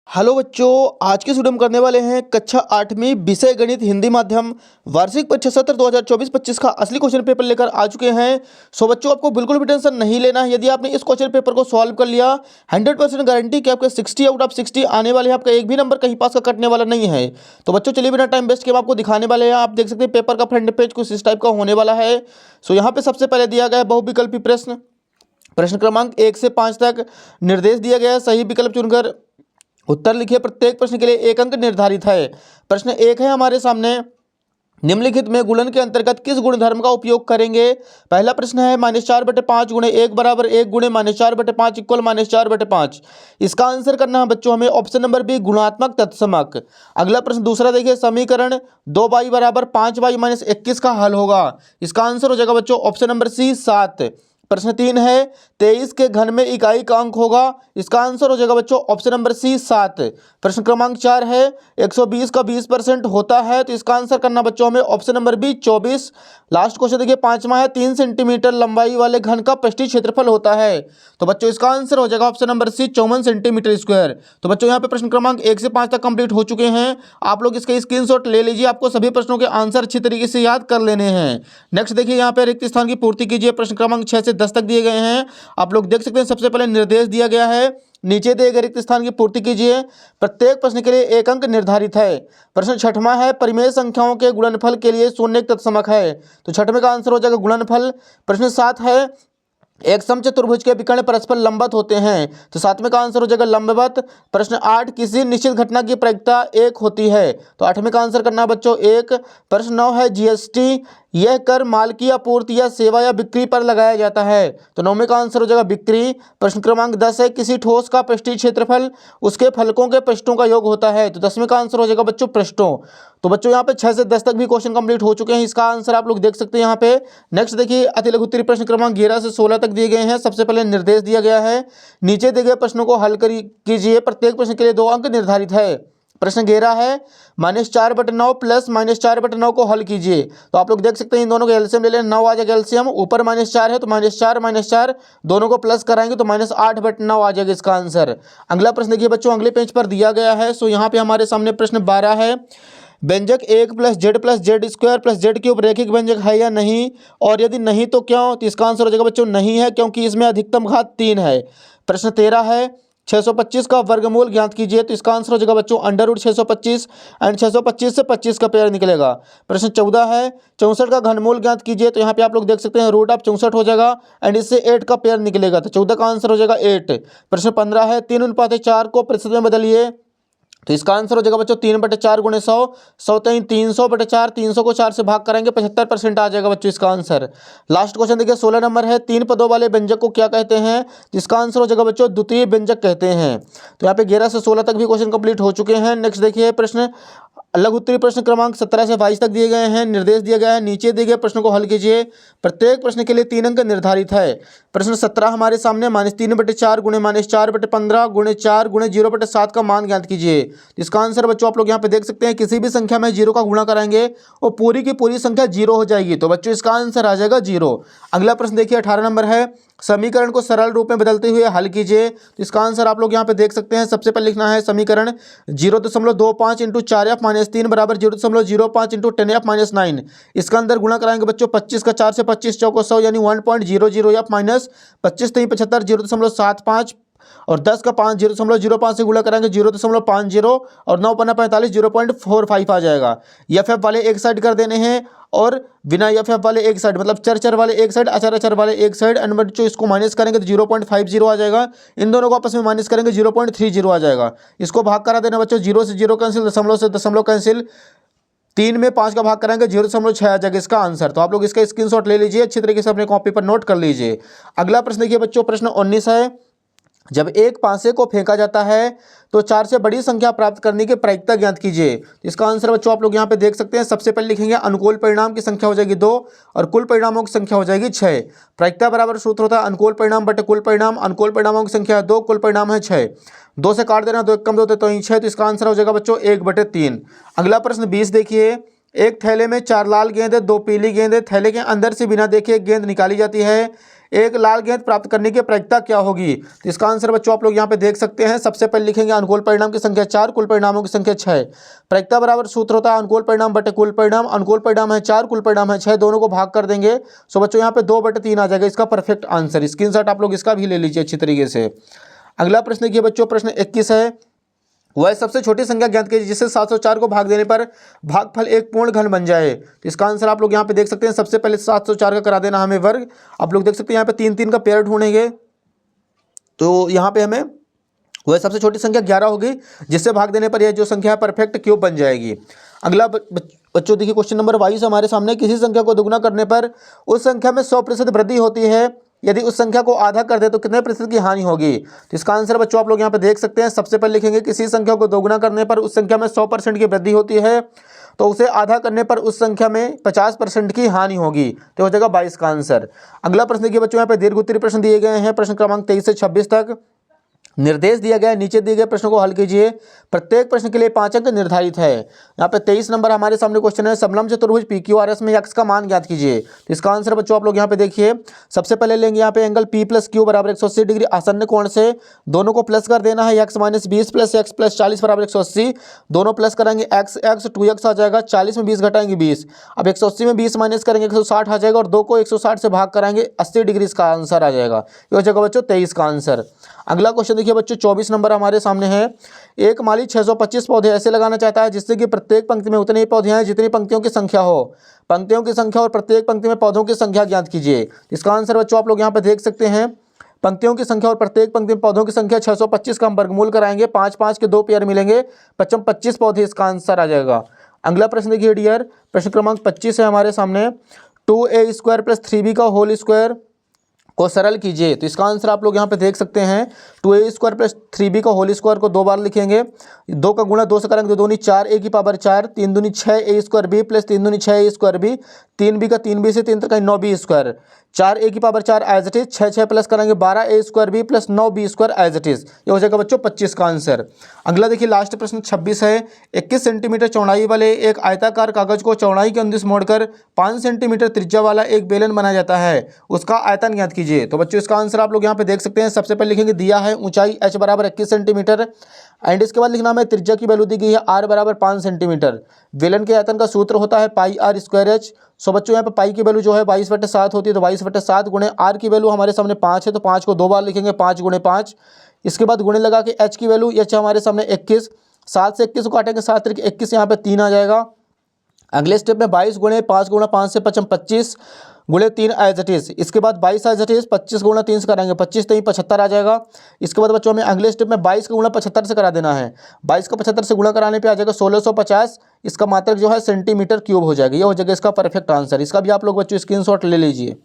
Hello बच्चों, आज के वीडियो में करने वाले हैं कक्षा 8वीं विषय गणित हिंदी माध्यम वार्षिक परीक्षा सत्र 2024-25 का असली क्वेश्चन पेपर लेकर आ चुके हैं। सो बच्चों, आपको बिल्कुल भी टेंशन नहीं लेना है। यदि आपने इस क्वेश्चन पेपर को सॉल्व कर लिया, 100% गारंटी कि आपके 60 आउट ऑफ 60 आने वाले हैं। आपका एक भी नंबर कहीं पास का कटने वाला नहीं है। तो बच्चों चलिए बिना टाइम वेस्ट के हम आपको दिखाने वाले हैं। आप देख सकते हैं पेपर का फ्रंट पेज कुछ इस टाइप का होने वाला है। सो यहाँ पे सबसे पहले दिया गया है बहुविकल्पी प्रश्न। प्रश्न क्रमांक 1 से 5 तक निर्देश दिया गया है। सही विकल्प चुनकर उत्तर लिखिए। प्रत्येक प्रश्न के लिए 1 अंक निर्धारित है। प्रश्न 1 है हमारे सामने, निम्नलिखित में गुणन के अंतर्गत किस गुणधर्म का उपयोग करेंगे। पहला प्रश्न है -4/5 गुणे 1 बराबर 1 गुणे -4/5 इक्वल -4/5। इसका आंसर करना है बच्चों हमें ऑप्शन नंबर बी, गुणात्मक तत्समक। अगला प्रश्न दूसरा देखिए, समीकरण 2y बराबर 5y - 21 का हल होगा। इसका आंसर हो जाएगा बच्चों ऑप्शन नंबर सी, 7। प्रश्न 3 है, 23 के घन में इकाई का अंक होगा। इसका आंसर हो जाएगा बच्चों ऑप्शन नंबर सी, 7। प्रश्न क्रमांक 4 है, 120 का 20% होता है। तो इसका आंसर करना बच्चों हमें option number B, 24। Last question देखिए 5वां है, 3 सेंटीमीटर लंबाई वाले घन का पृष्ठीय क्षेत्रफल होता है। तो बच्चों इसका आंसर हो जाएगा option number C, 54 centimetre square. तो बच्चों यहाँ पे प्रश्न क्रमांक 1 से 5 तक कंप्लीट हो चुके हैं। आप लोग इसका स्क्रीनशॉट ले लीजिए। आपको सभी प्रश्नों के आंसर अच्छी तरीके से याद कर लेने हैं। नेक्स्ट देखिए, यहाँ पे रिक्त स्थान की पूर्ति कीजिए। प्रश्न क्रमांक 6 से 10 तक दिए गए हैं। आप लोग देख सकते हैं सबसे पहले निर्देश दिया गया है, नीचे दिए गए रिक्त स्थान की पूर्ति कीजिए। प्रत्येक प्रश्न के लिए 1 अंक निर्धारित है। प्रश्न 6वां है, परिमेय संख्याओं के गुणनफल के लिए शून्य एक तत्समक है। तो 6वें का आंसर हो जाएगा गुणनफल। प्रश्न 7 है, एक समचतुर्भुज के विकर्ण परस्पर लंबवत होते हैं। तो 7वें का आंसर हो जाएगा लंबवत। प्रश्न 8, किसी निश्चित घटना की प्रायिकता 1 होती है। तो 8वें का आंसर करना है बच्चों 1। प्रश्न 9 है, जीएसटी यह कर माल की आपूर्ति या सेवा या बिक्री पर लगाया जाता है। तो 9वें का आंसर हो जाएगा बिक्री। प्रश्न क्रमांक 10 है, किसी ठोस का पृष्ठीय क्षेत्रफल उसके फलकों के पृष्ठों का योग होता है। तो 10वें का आंसर हो जाएगा बच्चों पृष्ठों। तो बच्चों यहाँ पे 6 से 10 तक भी क्वेश्चन कंप्लीट हो चुके हैं। इसका आंसर आप लोग देख सकते हैं यहाँ पे। नेक्स्ट देखिए, अति लघु उत्तरीय प्रश्न क्रमांक 11 से 16 तक दिए गए हैं। सबसे पहले निर्देश दिया गया है, नीचे दिए गए प्रश्नों को हल कीजिए। प्रत्येक प्रश्न के लिए 2 अंक निर्धारित है। प्रश्न 11 है, -4/9 प्लस -4/9 को हल कीजिए। तो आप लोग देख सकते हैं इन दोनों को एलसीएम ले लें, 9 आ जाएगा एलसीएम। ऊपर -4 है तो -4 दोनों को प्लस कराएंगे तो -8/9 आ जाएगा इसका आंसर। अगला प्रश्न देखिए बच्चों, अगले पेज पर दिया गया है। सो यहाँ पे हमारे सामने प्रश्न 12 है, व्यंजक 1 + z स्क्वायर + z³ रैखिक व्यंजक है या नहीं, और यदि नहीं तो क्यों। तो इसका आंसर हो जाएगा बच्चों नहीं है, क्योंकि इसमें अधिकतम घात 3 है। प्रश्न 13 है, 625 का वर्गमूल ज्ञात कीजिए। तो इसका आंसर हो जाएगा बच्चों √625 एंड 625 से 25 का पेयर निकलेगा। प्रश्न 14 है, 64 का घनमूल ज्ञात कीजिए। तो यहाँ पे आप लोग देख सकते हैं √64 हो जाएगा एंड इससे 8 का पेयर निकलेगा। तो 14 का आंसर हो जाएगा 8। प्रश्न 15 है, 3:4 को प्रतिशत में बदलिए। तो इसका आंसर हो जाएगा बच्चों 3/4 गुणे 100, 100 3 300/4, 300 को 4 से भाग करेंगे 75% आ जाएगा बच्चों इसका आंसर। लास्ट क्वेश्चन देखिए 16 नंबर है, 3 पदों वाले व्यंजक को क्या कहते हैं। तो इसका आंसर हो जाएगा बच्चों द्वितीय व्यंजक कहते हैं। तो यहाँ पे 11 से 16 तक भी क्वेश्चन कंप्लीट हो चुके हैं। नेक्स्ट देखिए, प्रश्न लघु उत्तरीय प्रश्न क्रमांक 17 से 22 तक दिए गए हैं। निर्देश दिया गया है, नीचे दिए गए प्रश्नों को हल कीजिए। प्रत्येक प्रश्न के लिए 3 अंक निर्धारित है। प्रश्न 17 हमारे सामने, -3/4 गुणे -4/15 गुणे 4 गुणे 0/7 का मान ज्ञात कीजिए। इसका आंसर बच्चों आप लोग यहाँ पे देख सकते हैं, किसी भी संख्या में 0 का गुणा कराएंगे और पूरी की पूरी संख्या 0 हो जाएगी। तो बच्चों इसका आंसर आ जाएगा 0। अगला प्रश्न देखिए 18 नंबर है, समीकरण को सरल रूप में बदलते हुए हल कीजिए। तो इसका आंसर आप लोग यहाँ पे देख सकते हैं। सबसे पहले लिखना है समीकरण 0.25 × 4f-3 बराबर 0.05 × 10f-9। इसका अंदर गुणा कराएंगे बच्चों 25 का 4 से 25 चौको 100 यानी 1.00f माइनस 25 3 75 0.75 और 10 का 5 0.05 से गुणा कराएंगे 0.50 और 9 पन्ना 45 0.45 आ जाएगा। एफ वाले एक साइड कर देने हैं और बिना एफ वाले एक साइड, मतलब चर वाले एक साइड, अचर वाले एक साइड। एंड बच्चों इसको माइनस करेंगे तो 0.50 आ जाएगा। इन दोनों को आपस में माइनस करेंगे 0.30 आ जाएगा। इसको भाग करा देना बच्चों, 0 से 0 कैंसिल, दशमलव से दशमलव कैंसिल, 3 में 5 का भाग कराएंगे 0.6 आ जाएगा इसका आंसर। तो आप लोग इसका स्क्रीनशॉट ले लीजिए, अच्छी तरीके से अपने कॉपी पर नोट कर लीजिए। अगला प्रश्न देखिए बच्चों, प्रश्न 19 है, जब एक पासे को फेंका जाता है तो 4 से बड़ी संख्या प्राप्त करने की प्रायिकता ज्ञात कीजिए। इसका आंसर बच्चों आप लोग यहाँ पे देख सकते हैं। सबसे पहले लिखेंगे अनुकूल परिणाम की संख्या हो जाएगी 2 और कुल परिणामों की संख्या हो जाएगी 6। प्रायिकता बराबर सूत्र होता है अनुकूल परिणाम बटे कुल परिणाम। अनुकूल परिणामों की संख्या है 2, कुल परिणाम है 6। 2 से काट देना, 2 1 कम 2 तो 6। तो इसका आंसर हो जाएगा बच्चों 1/3। अगला प्रश्न 20 देखिए, एक थैले में 4 लाल गेंदें 2 पीली गेंदें, थैले के अंदर से बिना देखे एक गेंद निकाली जाती है। एक लाल गेंद प्राप्त करने की प्रायिकता क्या होगी? तो इसका आंसर बच्चों आप लोग यहाँ पे देख सकते हैं। सबसे पहले लिखेंगे अनुकूल परिणाम की संख्या 4, कुल परिणामों की संख्या 6। प्रायिकता बराबर सूत्र होता है अनुकूल परिणाम बटे कुल परिणाम। अनुकूल परिणाम है 4, कुल परिणाम है 6, दोनों को भाग कर देंगे। सो बच्चों यहाँ पे 2/3 आ जाएगा इसका परफेक्ट आंसर। स्क्रीनशॉट आप लोग इसका भी ले लीजिए अच्छी तरीके से। अगला प्रश्न देखिए बच्चों, प्रश्न 21 है, वह सबसे छोटी संख्या ज्ञात कीजिए जिससे 704 को भाग देने पर भागफल एक पूर्ण घन बन जाए। तो इसका आंसर आप लोग यहाँ पे देख सकते हैं। सबसे पहले 704 का करा देना हमें वर्ग। आप लोग देख सकते हैं यहाँ पे 3 का पेयर ढूंढेंगे, तो यहाँ पे हमें वह सबसे छोटी संख्या 11 होगी जिससे भाग देने पर यह जो संख्या है परफेक्ट क्यूब बन जाएगी। अगला बच्चों देखिए क्वेश्चन नंबर 22 हमारे सामने, किसी संख्या को दुगुना करने पर उस संख्या में 100% वृद्धि होती है, यदि उस संख्या को आधा कर दे तो कितने प्रतिशत की हानि होगी? तो इसका आंसर बच्चों आप लोग यहाँ पे देख सकते हैं। सबसे पहले लिखेंगे किसी संख्या को दोगुना करने पर उस संख्या में 100% की वृद्धि होती है, तो उसे आधा करने पर उस संख्या में 50% की हानि होगी, तो हो जाएगा 22 का आंसर। अगला प्रश्न देखिए बच्चों, यहाँ पे दीर्घ उत्तरीय प्रश्न दिए गए हैं। प्रश्न क्रमांक 23 से 26 तक निर्देश दिया गया है, नीचे दिए गए प्रश्नों को हल कीजिए। प्रत्येक प्रश्न के लिए 5 अंक निर्धारित है। यहाँ पे 23 नंबर हमारे सामने क्वेश्चन है, समलंब चतुर्भुज PQRS में x का मान ज्ञात कीजिए। तो इसका आंसर बच्चों आप लोग यहाँ पे देखिए। सबसे पहले लेंगे यहाँ पे एंगल P + Q बराबर 180 डिग्री आसन्न कोण से, दोनों को प्लस कर देना है। x - 20 + x + 40 बराबर 180, दोनों प्लस करेंगे x 2x आ जाएगा। 40 में 20 घटाएंगे 20, अब 180 में 20 माइनस करेंगे 160 आ जाएगा, और 2 को 160 से भाग कराएंगे 80 डिग्री इसका आंसर आ जाएगा। ये हो जाएगा बच्चों 23 का आंसर। अगला क्वेश्चन देखिए बच्चों, 24 नंबर हमारे सामने है। एक माली 625 पौधे ऐसे लगाना चाहता है जिससे कि प्रत्येक पंक्ति में उतने ही पौधे हैं जितनी पंक्तियों की संख्या हो। पंक्तियों की संख्या और प्रत्येक पंक्ति में पौधों की संख्या ज्ञात कीजिए। इसका आंसर बच्चों आप लोग यहाँ पे देख सकते हैं। पंक्तियों की संख्या और प्रत्येक पंक्ति में पौधों की संख्या 625 का हम वर्गमूल कराएंगे, 5 के 2 पेयर मिलेंगे, 25 पौधे इसका आंसर आ जाएगा। अगला प्रश्न देखिए डियर, प्रश्न क्रमांक 25 है हमारे सामने, 2a² + 3b का होल स्क्वायर को सरल कीजिए। तो इसका आंसर आप लोग यहाँ पे देख सकते हैं। 2a² + 3b का होल स्क्वायर को 2 बार लिखेंगे, 2 का गुणा 2 से करेंगे, 2 दूनी 4, a की पावर 4, 3 दूनी 6a² + 3 दूनी 6a²b, 3b का 3b से 3 तक 9b², 4a की power 4 as it is, 6 plus करेंगे 12a² + 9b² as it is. ये हो जाएगा बच्चों 25 का आंसर। अगला देखिए लास्ट प्रश्न 26 है। 21 सेंटीमीटर चौड़ाई वाले एक आयताकार कागज को चौड़ाई के अनुदिश मोड़कर 5 सेंटीमीटर त्रिज्या वाला एक बेलन बनाया जाता है, उसका आयतन ज्ञात कीजिए। तो बच्चों इसका आंसर आप लोग यहाँ पे देख सकते हैं। सबसे पहले लिखेंगे दिया है ऊंचाई h बराबर 21 सेंटीमीटर, एंड इसके बाद लिखना है त्रिज्या की वैल्यू दी गई है r बराबर 5 सेंटीमीटर। बेलन के आयतन का सूत्र होता है πr²h। सो बच्चों यहाँ पे पाई की वैल्यू जो है 22/7 होती है, तो 22/7 गुणे r की वैल्यू हमारे सामने 5 है, तो 5 को 2 बार लिखेंगे, 5 × 5। इसके बाद गुणे लगा के h की वैल्यू, h हमारे सामने 21, 7 से 21 को काटेंगे, 7 × 21 यहाँ पे 3 आ जाएगा। अगले स्टेप में 22 गुणे 5 × 5 से 25 गुणे 3 एज इट इज। इसके बाद 22 एज इट इज, 25 गुणा 3 से कराएंगे, 25 3 75 आ जाएगा। इसके बाद बच्चों हमें अगले स्टेप में 22 का गुणा 75 से करा देना है। 22 का 75 से गुणा कराने पे आ जाएगा 1650। इसका मात्रक जो है सेंटीमीटर क्यूब हो जाएगा। ये हो जाएगा इसका परफेक्ट आंसर। इसका भी आप लोग बच्चों स्क्रीनशॉट ले लीजिए।